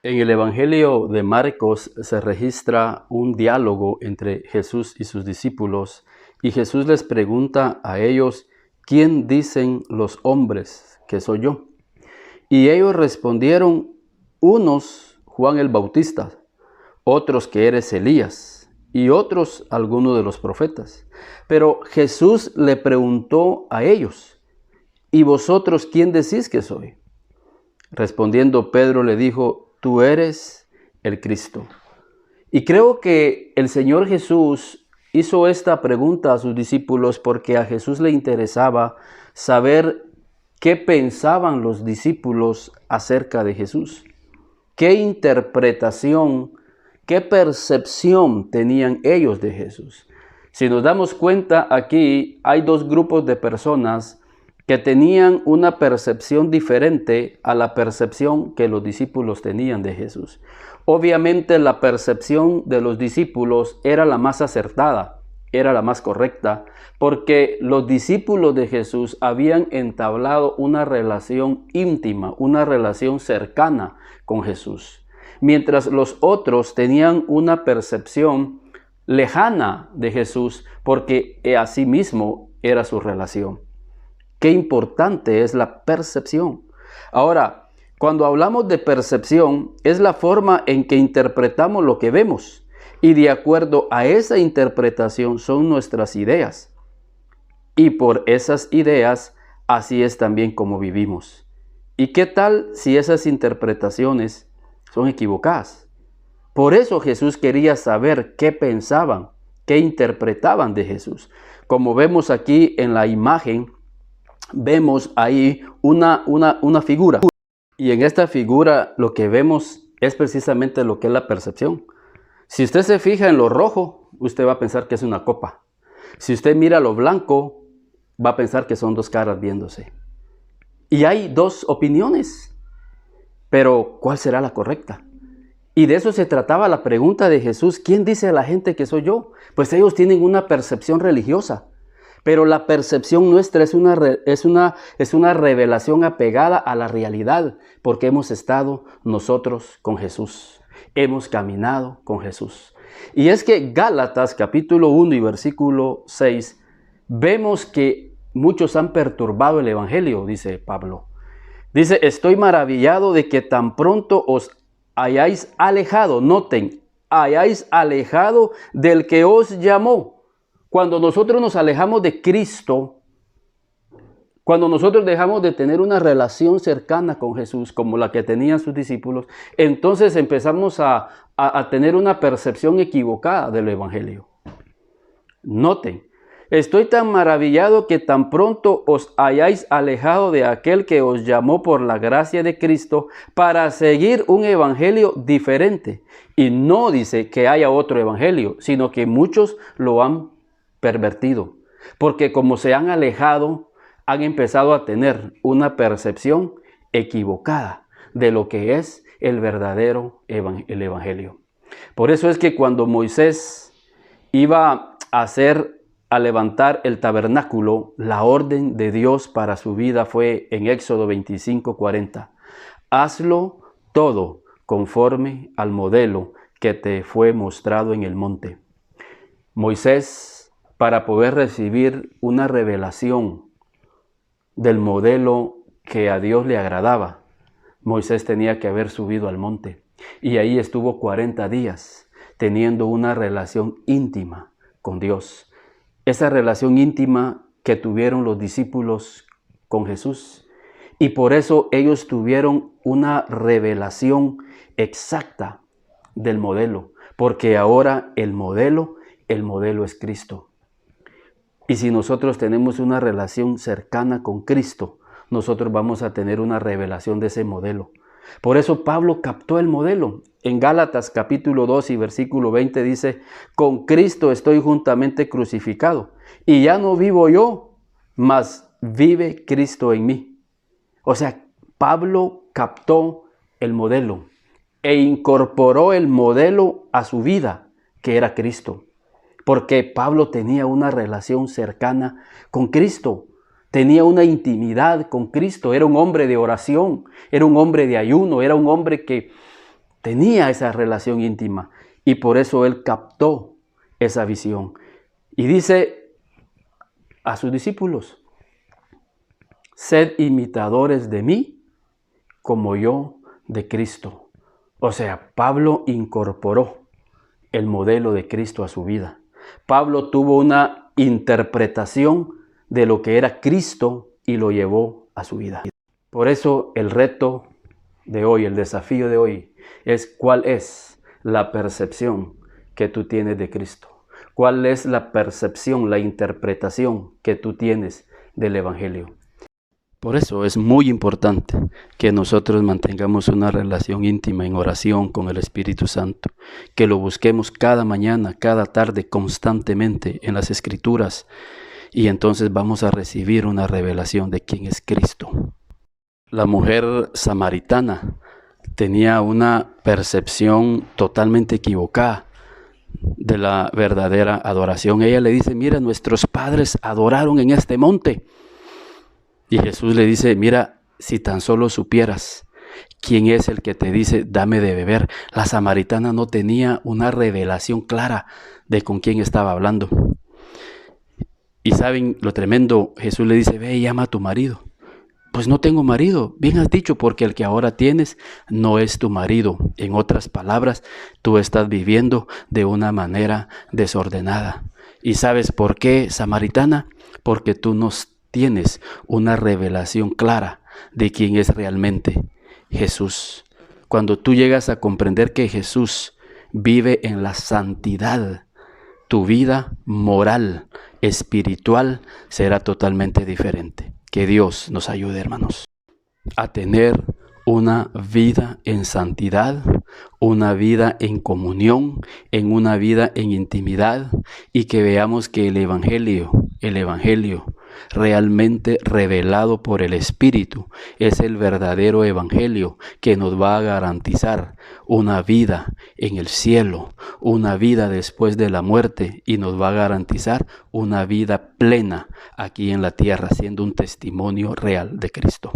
En el Evangelio de Marcos se registra un diálogo entre Jesús y sus discípulos, y Jesús les pregunta a ellos: ¿quién dicen los hombres que soy yo? Y ellos respondieron: unos Juan el Bautista, otros que eres Elías, y otros alguno de los profetas. Pero Jesús le preguntó a ellos: ¿y vosotros quién decís que soy? Respondiendo Pedro le dijo: tú eres el Cristo. Y creo que el Señor Jesús hizo esta pregunta a sus discípulos porque a Jesús le interesaba saber qué pensaban los discípulos acerca de Jesús. ¿Qué interpretación, qué percepción tenían ellos de Jesús? Si nos damos cuenta, aquí hay dos grupos de personas que tenían una percepción diferente a la percepción que los discípulos tenían de Jesús. Obviamente la percepción de los discípulos era la más acertada, era la más correcta, porque los discípulos de Jesús habían entablado una relación íntima, una relación cercana con Jesús, mientras los otros tenían una percepción lejana de Jesús, porque asimismo era su relación. Qué importante es la percepción. Ahora, cuando hablamos de percepción, es la forma en que interpretamos lo que vemos, y de acuerdo a esa interpretación son nuestras ideas. Y por esas ideas, así es también como vivimos. ¿Y qué tal si esas interpretaciones son equivocadas? Por eso Jesús quería saber qué pensaban, qué interpretaban de Jesús. Como vemos aquí en la imagen, vemos ahí una figura. Y en esta figura lo que vemos es precisamente lo que es la percepción. Si usted se fija en lo rojo, usted va a pensar que es una copa. Si usted mira lo blanco, va a pensar que son dos caras viéndose. Y hay dos opiniones, pero ¿cuál será la correcta? Y de eso se trataba la pregunta de Jesús: ¿quién dice a la gente que soy yo? Pues ellos tienen una percepción religiosa, pero la percepción nuestra es una revelación apegada a la realidad, porque hemos estado nosotros con Jesús, hemos caminado con Jesús. Y es que Gálatas capítulo 1 y versículo 6, vemos que muchos han perturbado el evangelio, dice Pablo. Dice: estoy maravillado de que tan pronto os hayáis alejado, noten, hayáis alejado del que os llamó. Cuando nosotros nos alejamos de Cristo, cuando nosotros dejamos de tener una relación cercana con Jesús, como la que tenían sus discípulos, entonces empezamos a tener una percepción equivocada del evangelio. Noten: estoy tan maravillado que tan pronto os hayáis alejado de aquel que os llamó por la gracia de Cristo para seguir un evangelio diferente. Y no dice que haya otro evangelio, sino que muchos lo han pervertido, porque como se han alejado, han empezado a tener una percepción equivocada de lo que es el verdadero el evangelio. Por eso es que cuando Moisés iba a levantar el tabernáculo, la orden de Dios para su vida fue en Éxodo 25:40. Hazlo todo conforme al modelo que te fue mostrado en el monte. Moisés, para poder recibir una revelación del modelo que a Dios le agradaba, Moisés tenía que haber subido al monte. Y ahí estuvo 40 días teniendo una relación íntima con Dios. Esa relación íntima que tuvieron los discípulos con Jesús. Y por eso ellos tuvieron una revelación exacta del modelo. Porque ahora el modelo es Cristo. Y si nosotros tenemos una relación cercana con Cristo, nosotros vamos a tener una revelación de ese modelo. Por eso Pablo captó el modelo. En Gálatas capítulo 2 y versículo 20 dice: con Cristo estoy juntamente crucificado, y ya no vivo yo, mas vive Cristo en mí. O sea, Pablo captó el modelo e incorporó el modelo a su vida, que era Cristo. Porque Pablo tenía una relación cercana con Cristo, tenía una intimidad con Cristo, era un hombre de oración, era un hombre de ayuno, era un hombre que tenía esa relación íntima y por eso él captó esa visión. Y dice a sus discípulos, sed imitadores de mí como yo de Cristo. O sea, Pablo incorporó el modelo de Cristo a su vida. Pablo tuvo una interpretación de lo que era Cristo y lo llevó a su vida. Por eso el reto de hoy, el desafío de hoy, es cuál es la percepción que tú tienes de Cristo. ¿Cuál es la percepción, la interpretación que tú tienes del Evangelio? Por eso es muy importante que nosotros mantengamos una relación íntima en oración con el Espíritu Santo, que lo busquemos cada mañana, cada tarde, constantemente en las Escrituras, y entonces vamos a recibir una revelación de quién es Cristo. La mujer samaritana tenía una percepción totalmente equivocada de la verdadera adoración. Ella le dice, mira, nuestros padres adoraron en este monte. Y Jesús le dice, mira, si tan solo supieras quién es el que te dice, dame de beber. La samaritana no tenía una revelación clara de con quién estaba hablando. Y saben lo tremendo, Jesús le dice, ve y llama a tu marido. Pues no tengo marido. Bien has dicho, porque el que ahora tienes no es tu marido. En otras palabras, tú estás viviendo de una manera desordenada. ¿Y sabes por qué, samaritana? Porque tú no tienes una revelación clara de quién es realmente Jesús. Cuando tú llegas a comprender que Jesús vive en la santidad, tu vida moral, espiritual, será totalmente diferente. Que Dios nos ayude, hermanos, a tener una vida en santidad, una vida en comunión, en una vida en intimidad, y que veamos que el Evangelio realmente revelado por el Espíritu es el verdadero Evangelio que nos va a garantizar una vida en el cielo, una vida después de la muerte, y nos va a garantizar una vida plena aquí en la tierra, siendo un testimonio real de Cristo.